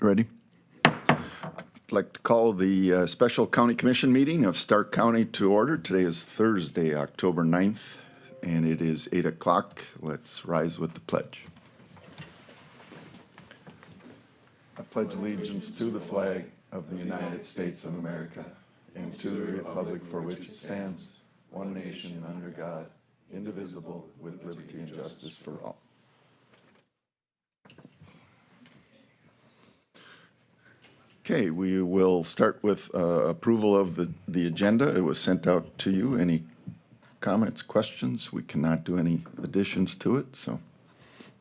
Ready? I'd like to call the special county commission meeting of Stark County to order. Today is Thursday, October 9th, and it is 8 o'clock. Let's rise with the pledge. I pledge allegiance to the flag of the United States of America and to the republic for which it stands, one nation under God, indivisible, with liberty and justice for all. Okay, we will start with approval of the agenda. It was sent out to you. Any comments, questions? We cannot do any additions to it, so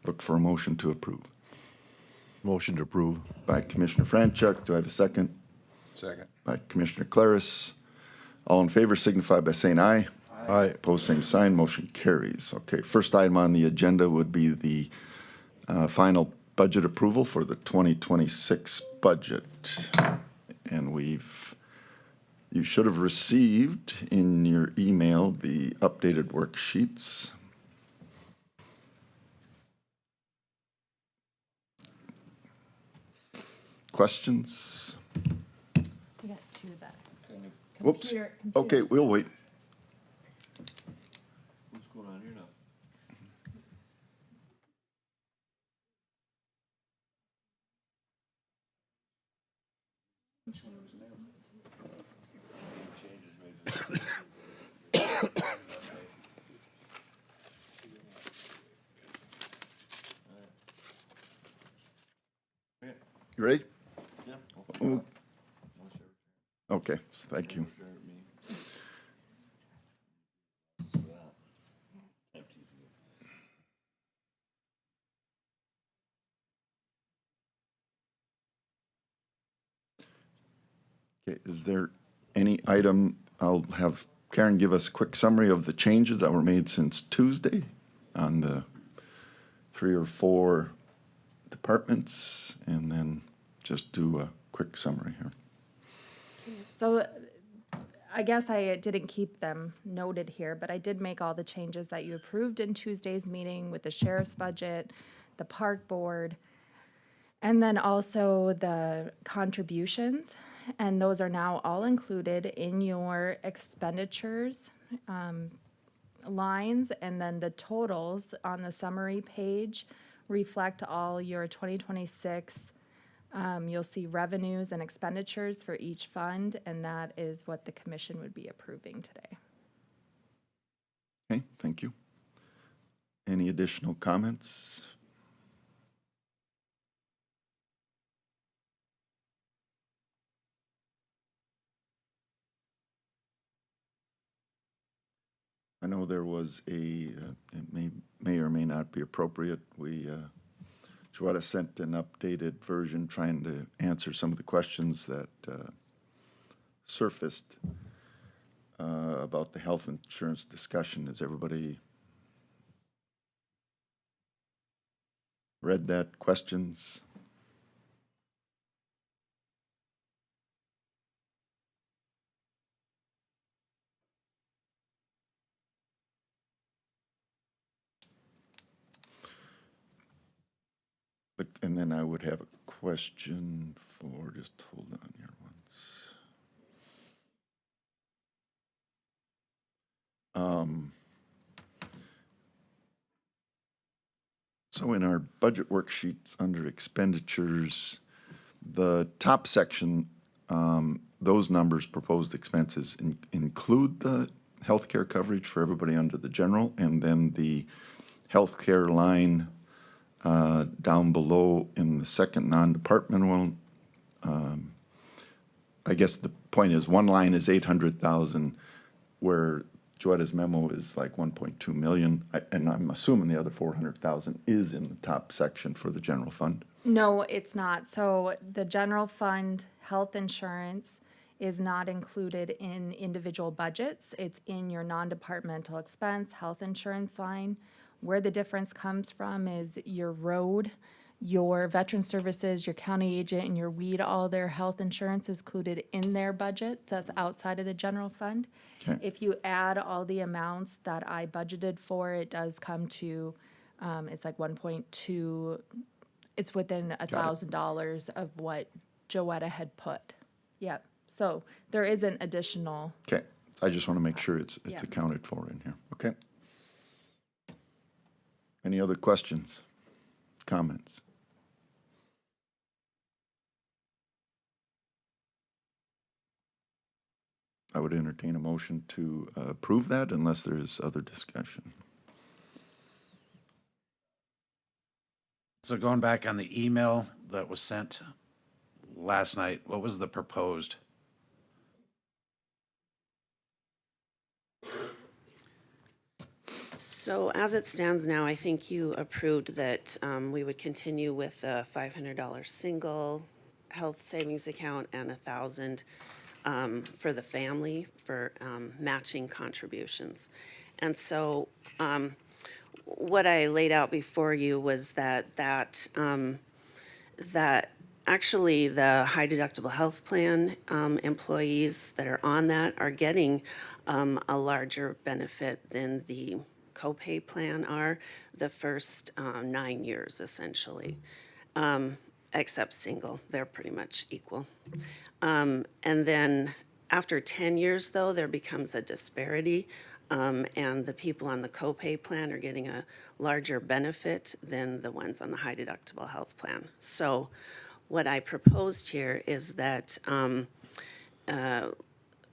look for a motion to approve. Motion to approve. By Commissioner Franchuk. Do I have a second? Second. By Commissioner Claris. All in favor signify by saying aye. Aye. Opposed, same sign. Motion carries. Okay, first item on the agenda would be the final budget approval for the 2026 budget. And you should have received in your email the updated worksheets. Questions? We got two that. Whoops. Computer- Okay, computers. we'll wait. What's going on here now? You ready? Yeah. Oh. Okay, thank you. Okay, is there any item, I'll have Karen give us a quick summary of the changes that were made since Tuesday on the 3 or 4 departments, and then just do a quick summary here. So I guess I didn't keep them noted here, but I did make all the changes that you approved in Tuesday's meeting with the sheriff's budget, the park board, and then also the contributions. And those are now all included in your expenditures lines, and then the totals on the summary page reflect all your 2026. You'll see revenues and expenditures for each fund, and that is what the commission would be approving today. Okay, thank you. Any additional comments? I know there was it may or may not be appropriate. Joetta sent an updated version trying to answer some of the questions that surfaced about the health insurance discussion. Has everybody read that? Questions? And then I would have a question for, just hold on here once. So in our budget worksheets under expenditures, the top section, those numbers, proposed expenses include the healthcare coverage for everybody under the general, and then the healthcare line down below in the second non-departmental. I guess the point is, one line is 800,000, where Joetta's memo is like 1.2 million, and I'm assuming the other 400,000 is in the top section for the general fund. No, it's not. So the general fund health insurance is not included in individual budgets. It's in your non-departmental expense health insurance line. Where the difference comes from is your road, your veteran services, your county agent, and your weed, all their health insurance is included in their budget. That's outside of the general fund. Okay. If you add all the amounts that I budgeted for, it does come to, it's like 1.2 It's within $1,000 of what Joetta had put. Yep. So there is an additional, Okay, I just want to make sure it's Yeah. accounted for in here, okay? Any other questions, comments? I would entertain a motion to approve that unless there is other discussion. So going back on the email that was sent last night, what was the proposed? So as it stands now, I think you approved that we would continue with the $500 single health savings account and $1,000 for the family for matching contributions. And so what I laid out before you was that actually the high deductible health plan employees that are on that are getting a larger benefit than the copay plan are the first 9 years essentially, except single, they're pretty much equal. And then after 10 years though, there becomes a disparity. And the people on the copay plan are getting a larger benefit than the ones on the high deductible health plan. So what I proposed here is that,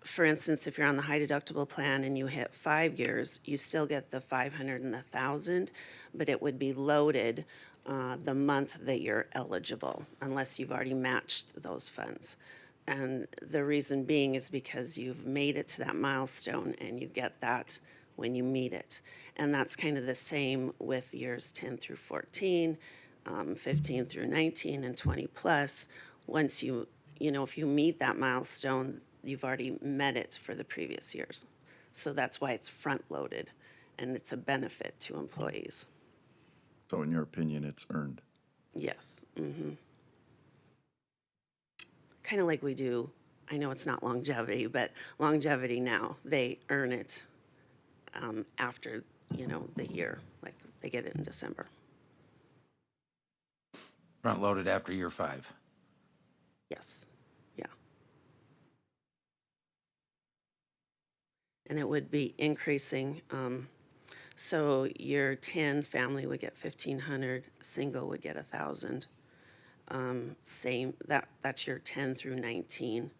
for instance, if you're on the high deductible plan and you hit 5 years, you still get the 500 and the 1,000, but it would be loaded the month that you're eligible, unless you've already matched those funds. And the reason being is because you've made it to that milestone and you get that when you meet it. And that's kind of the same with years 10 through 14, 15 through 19, and 20 plus. Once you know, if you meet that milestone, you've already met it for the previous years. So that's why it's front-loaded, and it's a benefit to employees. So in your opinion, it's earned? Yes. Kind of like we do, I know it's not longevity, but longevity now, they earn it after, the year, like they get it in December. Front loaded after year 5. Yes, yeah. And it would be increasing, so year 10, family would get 1,500, single would get 1,000. Same, that's year 10 through 19.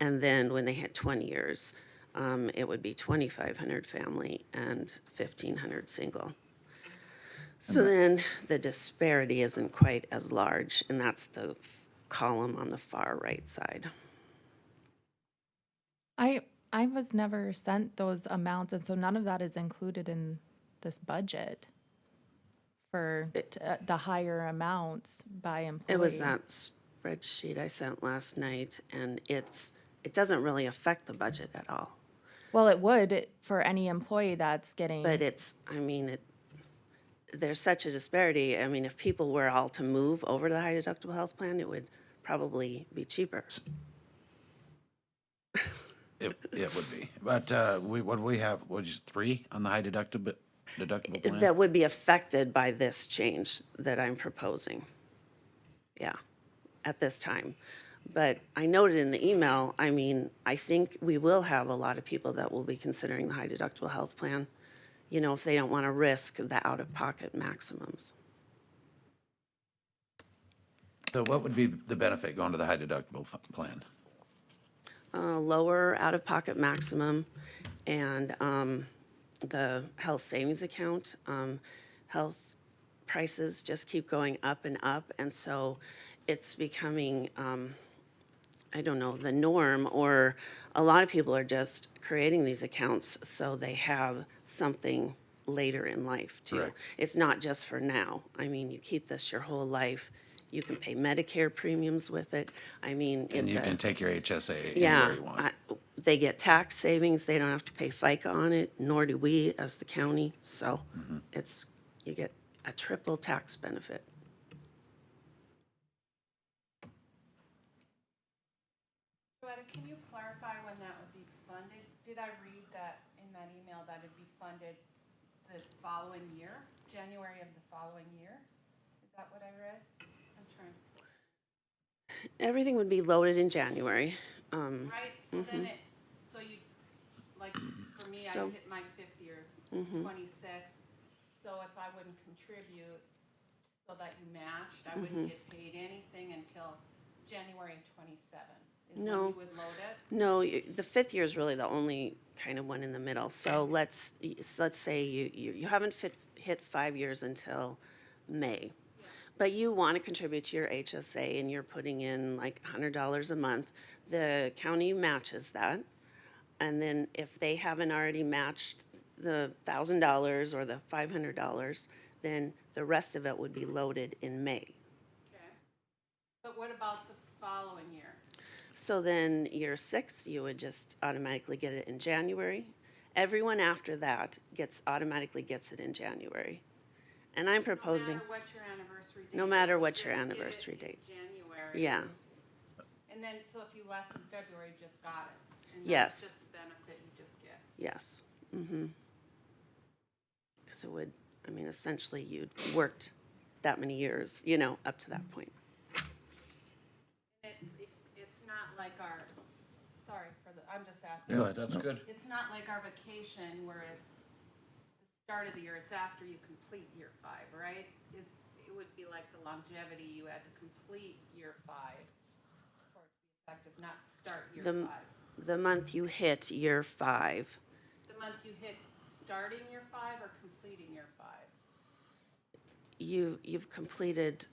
And then when they hit 20 years, it would be 2,500 family and 1,500 single. So then the disparity isn't quite as large, and that's the column on the far right side. I was never sent those amounts, and so none of that is included in this budget for the higher amounts by employee. It was that spreadsheet I sent last night, and it doesn't really affect the budget at all. Well, it would for any employee that's getting. But there's such a disparity. I mean, if people were all to move over to the high deductible health plan, it would probably be cheaper. It would be. But what do we have? What is 3 on the high deductible plan? That would be affected by this change that I'm proposing. Yeah, at this time. But I noted in the email, I think we will have a lot of people that will be considering the high deductible health plan, if they don't want to risk the out-of-pocket maximums. So what would be the benefit going to the high deductible plan? Lower out-of-pocket maximum and the health savings account. Health prices just keep going up and up, and so it's becoming, the norm, or a lot of people are just creating these accounts so they have something later in life too. Correct. It's not just for now. You keep this your whole life. You can pay Medicare premiums with it. And you can take your HSA yeah, anywhere you want. they get tax savings. They don't have to pay FICA on it, nor do we as the county. So you get a triple tax benefit. Joetta, can you clarify when that would be funded? Did I read that in that email that it'd be funded the following year, January of the following year? Is that what I read? Everything would be loaded in January. right? So then it, so you, like, for me, I So- hit my 5th year, 26. So if I wouldn't contribute so that you matched, I wouldn't get paid anything until January of 27 is when No. you would load it. No, the 5th year is really the only kind of one in the middle. So let's say you haven't hit 5 years until May. But you want to contribute to your HSA and you're putting in like $100 a month. The county matches that. And then if they haven't already matched the $1,000 or the $500, then the rest of it would be loaded in May. Okay. But what about the following year? So then year 6, you would just automatically get it in January. Everyone after that automatically gets it in January. And I'm proposing, No matter what your anniversary date no is, matter you what just your get it anniversary in date. January. Yeah. And then, so if you left in February, you just got it. And Yes. that's just the benefit you just get. Yes. Because it would, I mean, essentially you'd worked that many years, up to that point. It's not like our, sorry for the, I'm just asking. No, that's good. It's not like our vacation where it's the start of the year, it's after you complete year 5, right? It would be like the longevity, you had to complete year 5 for it to be effective, not start year 5. The month you hit year 5, The month you hit starting year 5 or completing year 5? you've completed,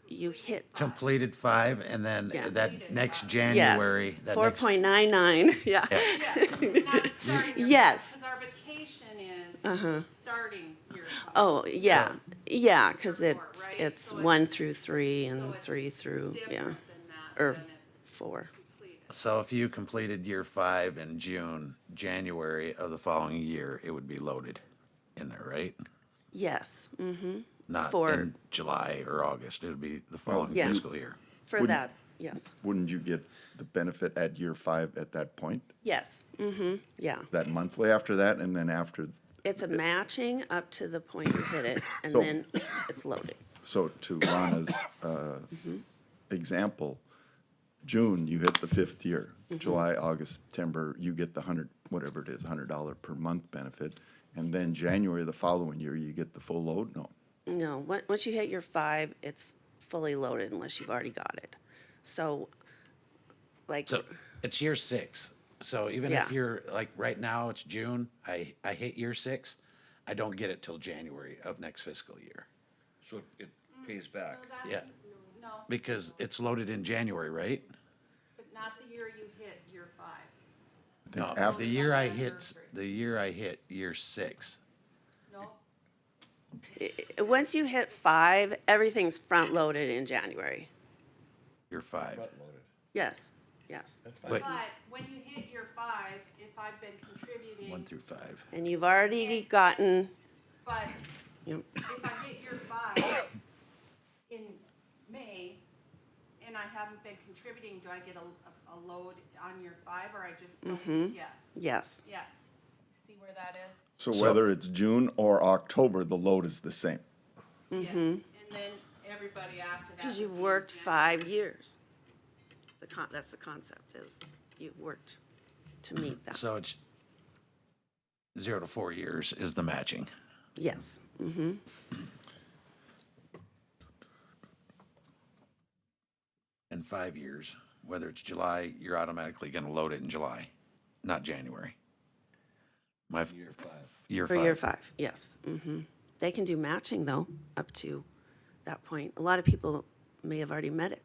you hit, Completed 5, and then Yeah. that Completed next 5. January. yes, that next- 4.99, yeah. Yes, not starting year 5. Yes. Because our vacation is starting year 5. Oh, yeah, yeah, because Or four, it's, right? it's So 1 it's- through 3 so and it's 3 through, yeah, Different than that, or than it's 4. completed. So if you completed year 5 in June, January of the following year, it would be loaded in there, right? Yes, Not For- in July or August. It would be the following Yeah. fiscal year. for Wouldn't- that, yes, Wouldn't you get the benefit at year 5 at that point? yes, yeah. That monthly after that, and then after, It's a matching up to the point you hit it, and So- then it's loaded. so to Lana's example, June, you hit the 5th year. July, August, September, you get the whatever it is, $100 per month benefit. And then January the following year, you get the full load? No. No, once you hit your 5, it's fully loaded unless you've already got it. So, like, So it's year 6. So even Yeah. if you're like right now, it's June, I hit year 6, I don't get it till January of next fiscal year. So it pays back. No, that's, Yeah. no, Because it's loaded in January, right? but not the year you hit year 5. No, af- the year I Anniversary. hit year 6. No, once you hit 5, everything's front-loaded in January. Year 5. Yes, yes. But but when you hit year 5, if I've been contributing, 1 through 5. And you've already gotten, but you know, if I hit year 5 in May and I haven't been contributing, do I get a load on year 5 or I just don't? Yes, yes, yes. See where that is? So whether it's June or October, the load is the same. Yes. And then everybody after that. because would you've be in worked January. 5 years. That's the concept, is you've worked to meet that. So it's 0 to 4 years is the matching. Yes, In 5 years, whether it's July, you're automatically going to load it in July, not January. Year 5. Year for 5. year 5, yes. They can do matching, though, up to that point. A lot of people may have already met it.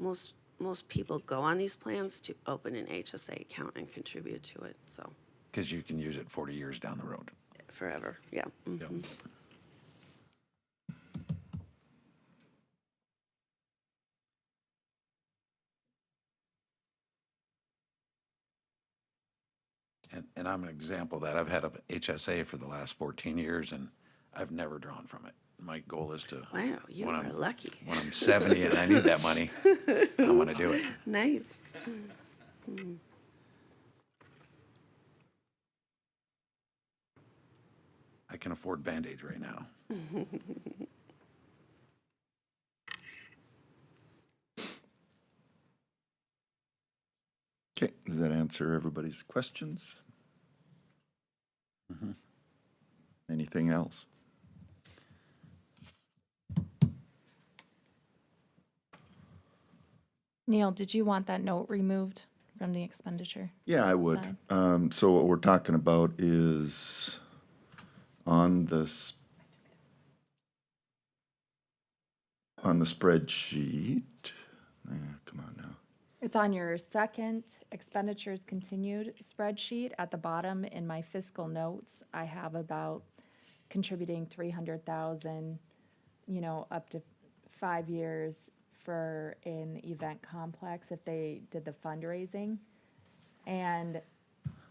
Most people go on these plans to open an HSA account and contribute to it, so Because you can use it 40 years down the road. forever, yeah. Yep. And I'm an example of that. I've had a HSA for the last 14 years, and I've never drawn from it. My goal is to, Wow, you when are I'm- lucky. when I'm 70 and I need that money, I want to do it. Nice. I can afford Band-Aids right now. Okay, does that answer everybody's questions? Anything else? Neil, did you want that note removed from the expenditure? Yeah, I would. Side. So what we're talking about is on this, on the spreadsheet. Come on now. It's on your second expenditures continued spreadsheet at the bottom in my fiscal notes. I have about contributing 300,000, up to 5 years for an event complex if they did the fundraising. And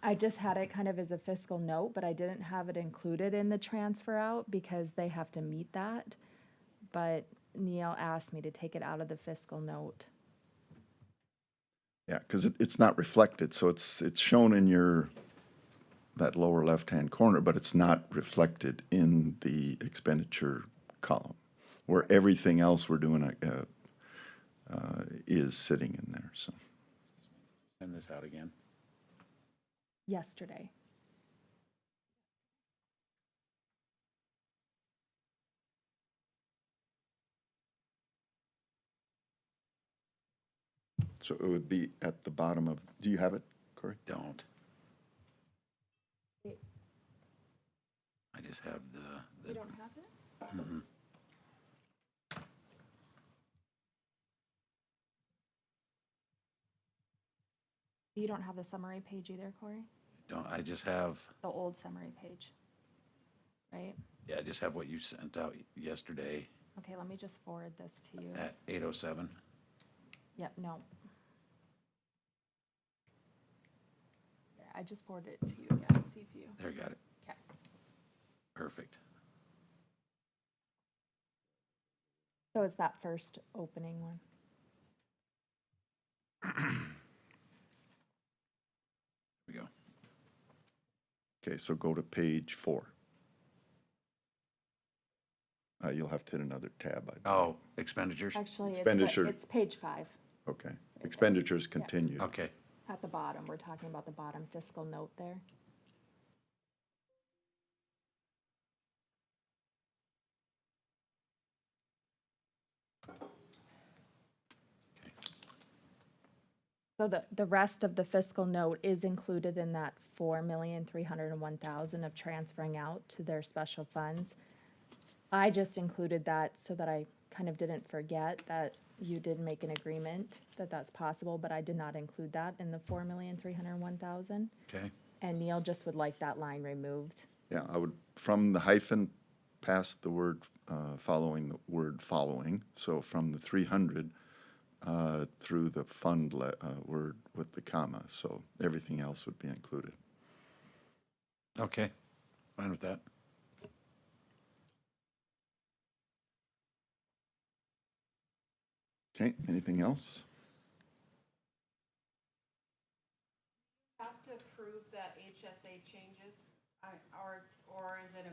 I just had it kind of as a fiscal note, but I didn't have it included in the transfer out because they have to meet that. But Neil asked me to take it out of the fiscal note. Yeah, because it's not reflected, so it's shown in your, that lower left-hand corner, but it's not reflected in the expenditure column, where everything else we're doing is sitting in there, so. Send this out again. Yesterday. So it would be at the bottom of, do you have it, Corey? Don't. I just have the don't have it? You don't have the summary page either, Corey? don't, I just have, The old summary page, right? yeah, I just have what you sent out yesterday Okay, let me just forward this to you. at 8:07. Yep, no. Here, I just forwarded it to you again, see if you, There, got it. okay. Perfect. So it's that first opening one. Here we go. Okay, so go to page 4. You'll have to hit another tab, I believe. Oh, expenditures? Actually, Expenditure. it's page 5 Okay, expenditures continue. Okay, at the bottom. We're talking about the bottom fiscal note there. So the rest of the fiscal note is included in that 4,301,000 of transferring out to their special funds. I just included that so that I kind of didn't forget that you did make an agreement that that's possible, but I did not include that in the 4,301,000. okay. And Neil just would like that line removed. Yeah, I would, from the hyphen, past the word following, the word following. So from the 300 through the fund word with the comma. So everything else would be included. Okay, fine with that. Okay, anything else? Have to approve that HSA changes, or is it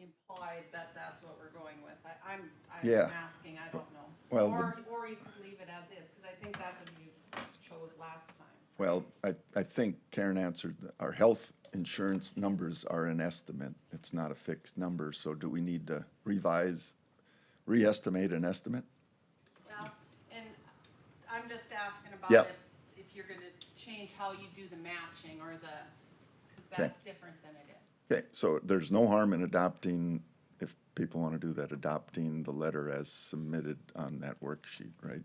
implied that that's what we're going with? I'm Yeah. asking, I don't know. Well, Or you could leave it as is, because I think that's what you chose last time. Well, I think Karen answered, our health insurance numbers are an estimate. It's not a fixed number. So do we need to re-estimate an estimate? Well, and I'm just asking about Yep. if you're gonna change how you do the matching or because Okay. that's different than it is. Okay, so there's no harm in adopting, if people want to do that, adopting the letter as submitted on that worksheet, right?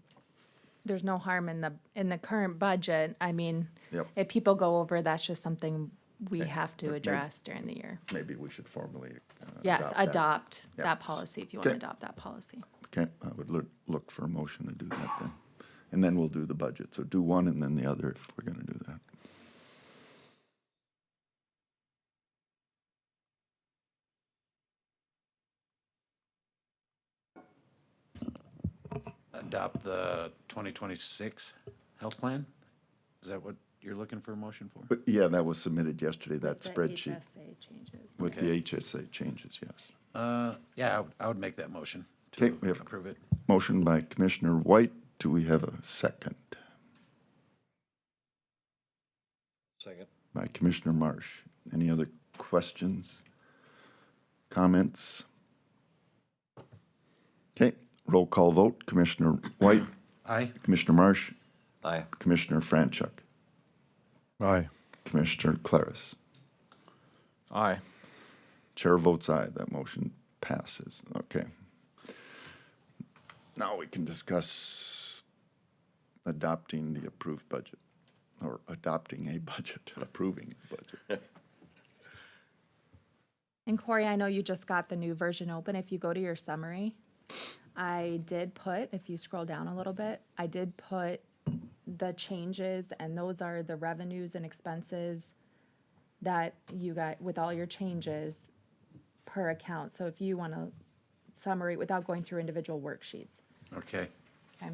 There's no harm in the current budget. I mean, Yep. if people go over, that's just something we Okay, have to but maybe- address during the year. Maybe we should formally Yes, that. adopt Yep. that policy if you want to Okay. adopt that policy. Okay, I would look for a motion to do that then. And then we'll do the budget. So do one and then the other if we're going to do that. Adopt the 2026 health plan? Is that what you're looking for a motion for? But yeah, that was submitted yesterday, that The spreadsheet HSA changes. with the HSA changes, yes. Yeah, I would make that motion Okay, to we have- approve it. Motion by Commissioner White. Do we have a second? Second. by Commissioner Marsh. Any other questions, comments? Okay, roll call vote. Commissioner White, Aye. Commissioner Marsh, Aye. Commissioner Franchuk, Aye. Commissioner Claris. Aye. Chair votes aye. That motion passes. Okay. Now we can discuss adopting the approved budget, or adopting a budget, approving a budget. And Corey, I know you just got the new version open. If you go to your summary, I did put, if you scroll down a little bit, I did put the changes, and those are the revenues and expenses that you got with all your changes per account. So if you want to summary without going through individual worksheets, Okay. okay?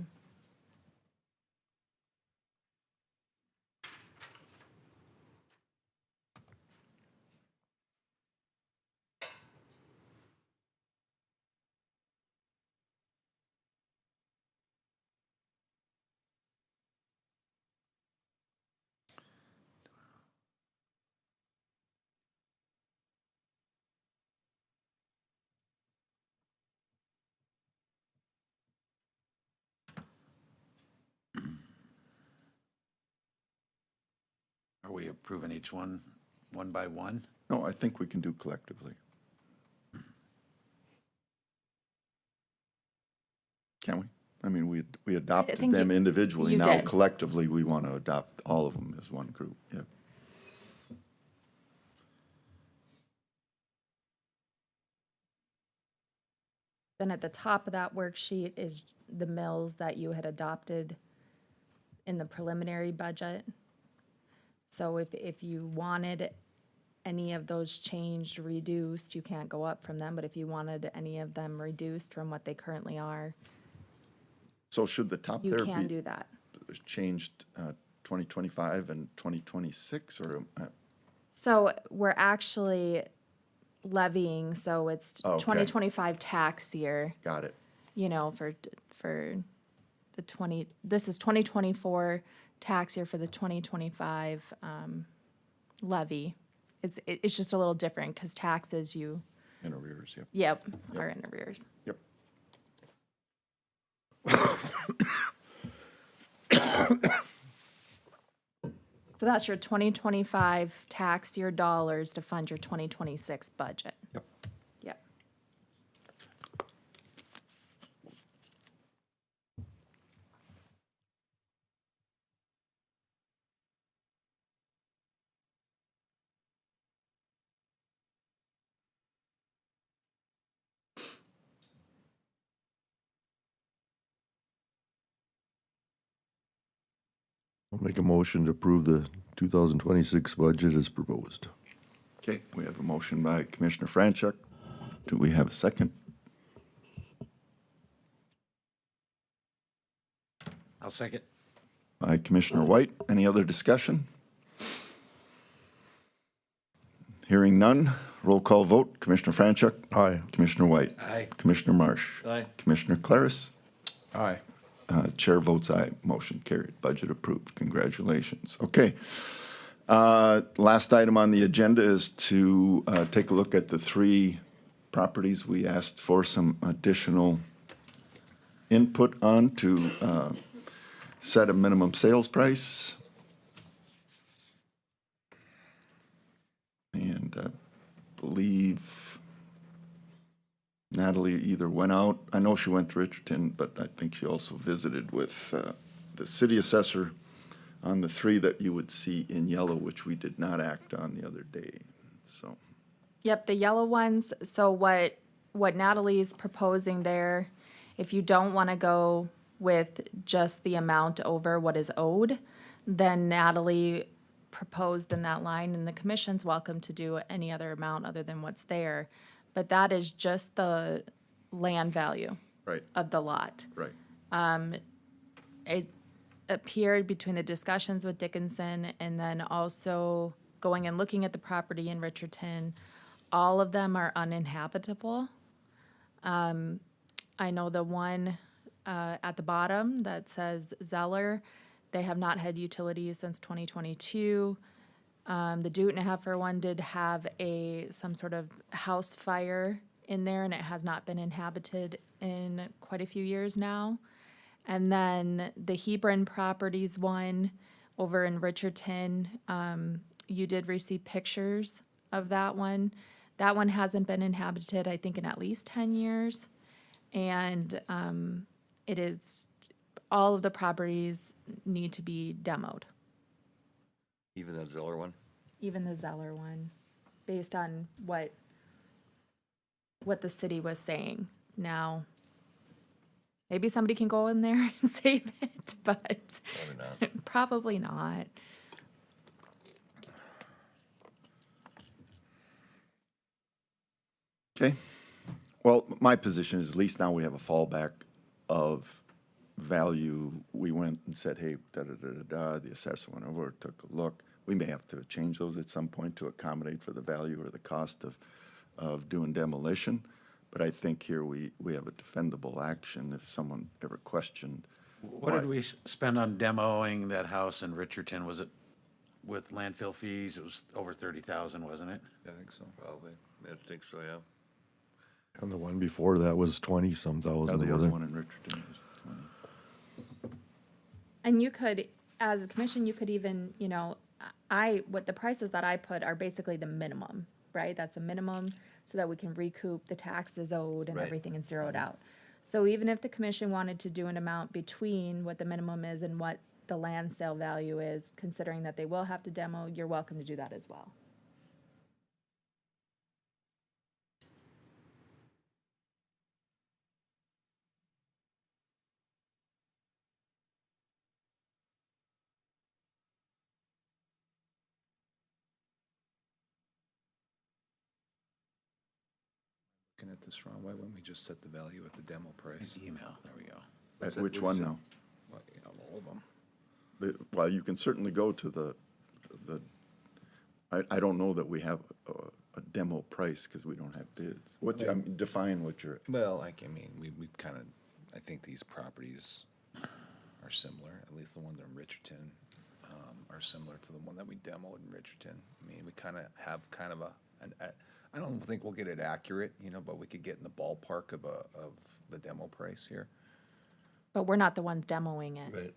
Are we approving each one, one by one? No, I think we can do collectively. Can we? I mean, we adopted think them you- individually. you Now did. collectively, we want to adopt all of them as one group. Yeah. Then at the top of that worksheet is the mills that you had adopted in the preliminary budget. So if you wanted any of those changed, reduced, you can't go up from them, but if you wanted any of them reduced from what they currently are, So should the top you there can be do that. changed 2025 and 2026, or? So we're actually levying, so it's Oh, okay. 2025 tax year. Got it. You know, for the this is 2024 tax year for the 2025 levy. It's just a little different because taxes In arrears, yep. yep, are in arrears. Yep. So that's your 2025 tax year dollars to fund your 2026 budget. Yep. Yep. I'll make a motion to approve the 2026 budget as proposed. Okay, we have a motion by Commissioner Franchuk. Do we have a second? I'll second. By Commissioner White. Any other discussion? Hearing none, roll call vote. Commissioner Franchuk. Aye. Commissioner White. Aye. Commissioner Marsh. Aye. Commissioner Claris. Aye. Chair votes aye. Motion carried. Budget approved. Congratulations. Okay. Last item on the agenda is to take a look at the three properties we asked for some additional input on to set a minimum sales price. And I believe Natalie either went out, I know she went to Richardson, but I think she also visited with the city assessor on the three that you would see in yellow, which we did not act on the other day. So, Yep, the yellow ones, so what Natalie's proposing there, if you don't want to go with just the amount over what is owed, then Natalie proposed in that line, and the commission's welcome to do any other amount other than what's there. But that is just the land value right, of the lot. right. It appeared between the discussions with Dickinson and then also going and looking at the property in Richardson, all of them are uninhabitable. I know the one at the bottom that says Zeller, they have not had utilities since 2022. The Dutton-Heifer one did have some sort of house fire in there, and it has not been inhabited in quite a few years now. And then the Hebron Properties one over in Richardson, you did receive pictures of that one. That one hasn't been inhabited, I think, in at least 10 years. And it is, all of the properties need to be demoed, Even that Zeller one? even the Zeller one, based on what the city was saying. Now, maybe somebody can go in there and save it, but Probably not. probably not. Okay. Well, my position is at least now we have a fallback of value. We went and said, hey, da-da-da-da-da, the assessor went over, took a look. We may have to change those at some point to accommodate for the value or the cost of doing demolition. But I think here we have a defendable action if someone ever questioned. What did we spend on demoing that house in Richardson? Was it with landfill fees? It was over 30,000, wasn't it? I think so. Probably. I think so, yeah. And the one before that was 20-some thousand. The over other there. one in Richardson was 20. And you could, as a commission, you could even, what the prices that I put are basically the minimum, right? That's a minimum so that we can recoup the taxes owed and Right. everything and zero it out. So even if the commission wanted to do an amount between what the minimum is and what the land sale value is, considering that they will have to demo, you're welcome to do that as well. Looking at this wrong, why wouldn't we just set the value at the demo price? Email, there we go. At which one now? Well, all of them. Well, you can certainly go to I don't know that we have a demo price because we don't have bids. Define what you're, Well, we kind of, I think these properties are similar, at least the ones in Richardson, are similar to the one that we demoed in Richardson. We kind of have kind of I don't think we'll get it accurate, but we could get in the ballpark of the demo price here. But we're not the ones demoing it. Right.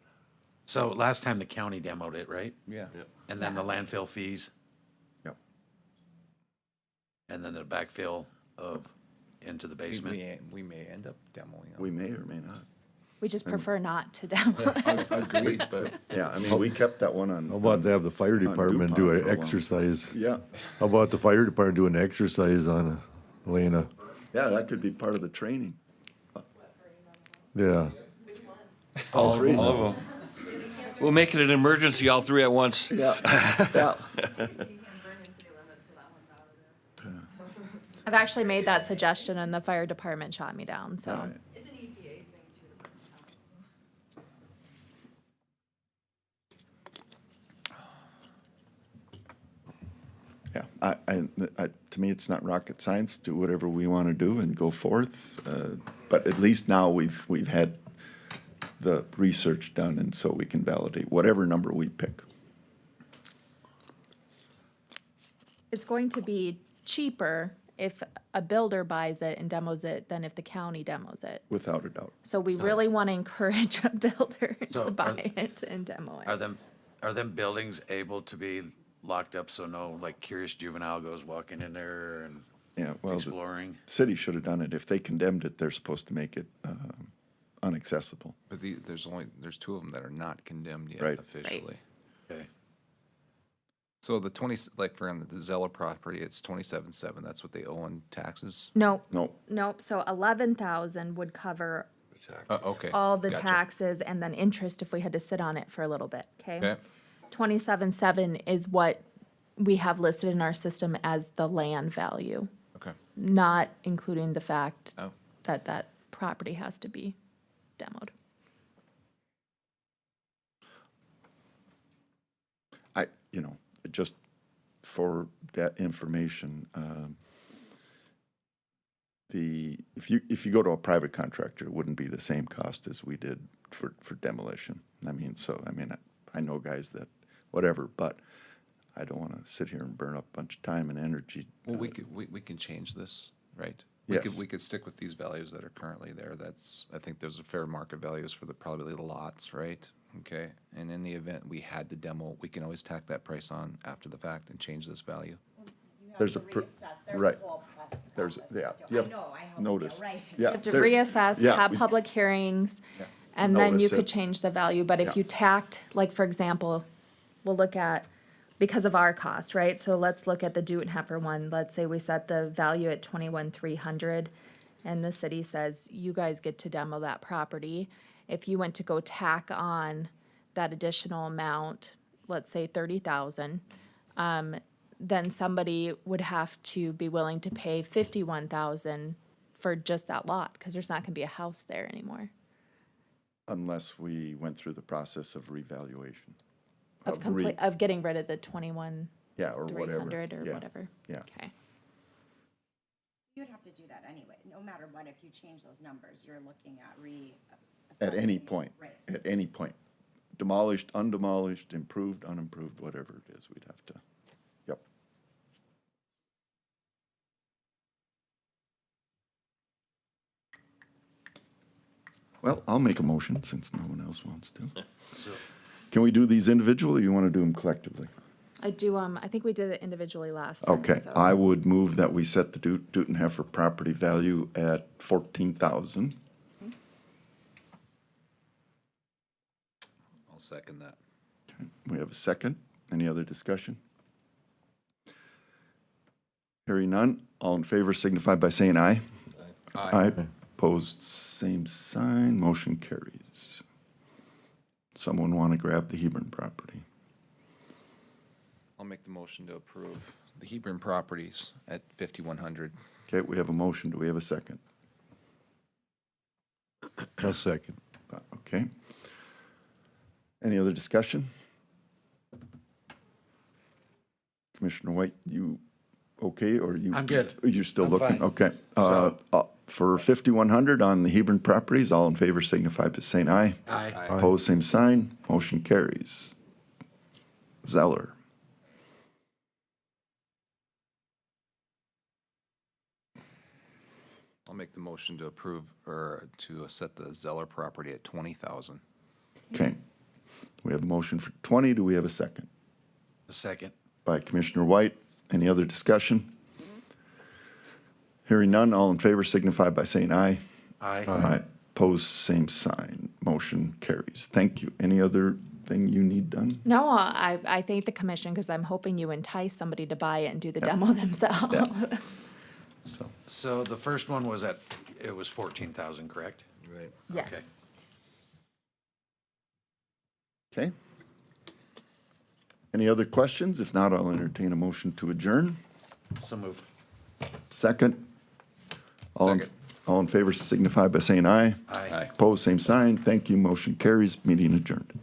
So last time the county demoed it, right? Yeah. Yep. And then the landfill fees, yep. and then the backfill into the basement. We may end up demoing them. We may or may not. We just prefer not to demo. Agreed, but Yeah, we kept that one on. How about to have the fire department do DuPont an for a while. exercise? Yeah, How about the fire department do an exercise on laying a, yeah, that could be part of the training. yeah. All three. All of them. We'll make it an emergency, all three at once. Yeah, yeah. I've actually made that suggestion and the fire department shot me down, so. All right. It's an EPA thing too, the burn house. Yeah, to me, it's not rocket science. Do whatever we want to do and go forth. But at least now we've had the research done, and so we can validate whatever number we pick. It's going to be cheaper if a builder buys it and demos it than if the county demos it. Without a doubt. So we really want to encourage a builder So to buy it and demo Are it. them buildings able to be locked up so no, like, curious juvenile goes walking in there and Yeah, well, the exploring? city should have done it. If they condemned it, they're supposed to make it unaccessible. But there's two of them that are not condemned yet Right. officially. Okay. So the for the Zeller property, it's 27.7. That's what they owe in taxes. Nope, No, nope. So 11,000 would cover Okay. all the Gotcha. taxes and then interest if we had to sit on it for a little bit, okay? Okay. 27.7 is what we have listed in our system as the land value, Okay. not including the fact Oh. that that property has to be demoed. just for that information, if you go to a private contractor, it wouldn't be the same cost as we did for demolition. I know guys that, whatever, but I don't want to sit here and burn up a bunch of time and energy. Well, we can change this, right? Yes. We could stick with these values that are currently there. That's, I think there's a fair market values for probably the lots, right? Okay, and in the event we had to demo, we can always tack that price on after the fact and change this value. There's a, right. There's, yeah, you have notice. Yeah. You have to there- reassess, yeah, have we- public hearings, and then you Notice could it. change the value, but if Yeah. you tacked, like, for example, we'll look at, because of our cost, right? So let's look at the Deutenheffer one, let's say we set the value at 21,300, and the city says, you guys get to demo that property. If you went to go tack on that additional amount, let's say 30,000, then somebody would have to be willing to pay 51,000 for just that lot, because there's not gonna be a house there anymore. Unless we went through the process of revaluation. Of complete, of getting rid of the 21,300 Yeah, or whatever. or Yeah, whatever. Yeah. Okay. You would have to do that anyway. No matter what, if you change those numbers, you're looking at At any reassessing. point. Right. At any point. Demolished, undemolished, improved, unimproved, whatever it is, we'd have to, yep. Well, I'll make a motion since no one else wants to. Can we do these individually, or you want to do them collectively? I do, I think we did it individually last time. Okay, so- I would move that we set the Deutenheffer property value at 14,000. I'll second that. Okay, we have a second. Any other discussion? Hearing none, all in favor signify by saying aye. Aye. Opposed, same sign, motion carries. Someone want to grab the Hebron property? I'll make the motion to approve the Hebron properties at 5,100. Okay, we have a motion. Do we have a second? A second. Okay. Any other discussion? Commissioner White, you okay, or you? I'm good. You're still I'm looking? fine. Okay. So- For 5,100 on the Hebron properties, all in favor signify by saying aye. Aye. Opposed, same sign. Motion carries. Zeller. I'll make the motion to approve, or to set the Zeller property at 20,000. Okay. We have a motion for 20. Do we have a second? A second. By Commissioner White. Any other discussion? Hearing none, all in favor signify by saying aye. Aye. Aye. Opposed, same sign. Motion carries. Thank you. Any other thing you need done? No, I thank the commission, because I'm hoping you entice somebody to buy it and do the demo themselves. Yeah. So, So the first one was it was 14,000, correct? Right. Okay. Yes. okay. Any other questions? If not, I'll entertain a motion to adjourn. So moved. Second. Second. All in favor signify by saying aye. Aye. Aye. Opposed, same sign. Thank you. Motion carries. Meeting adjourned.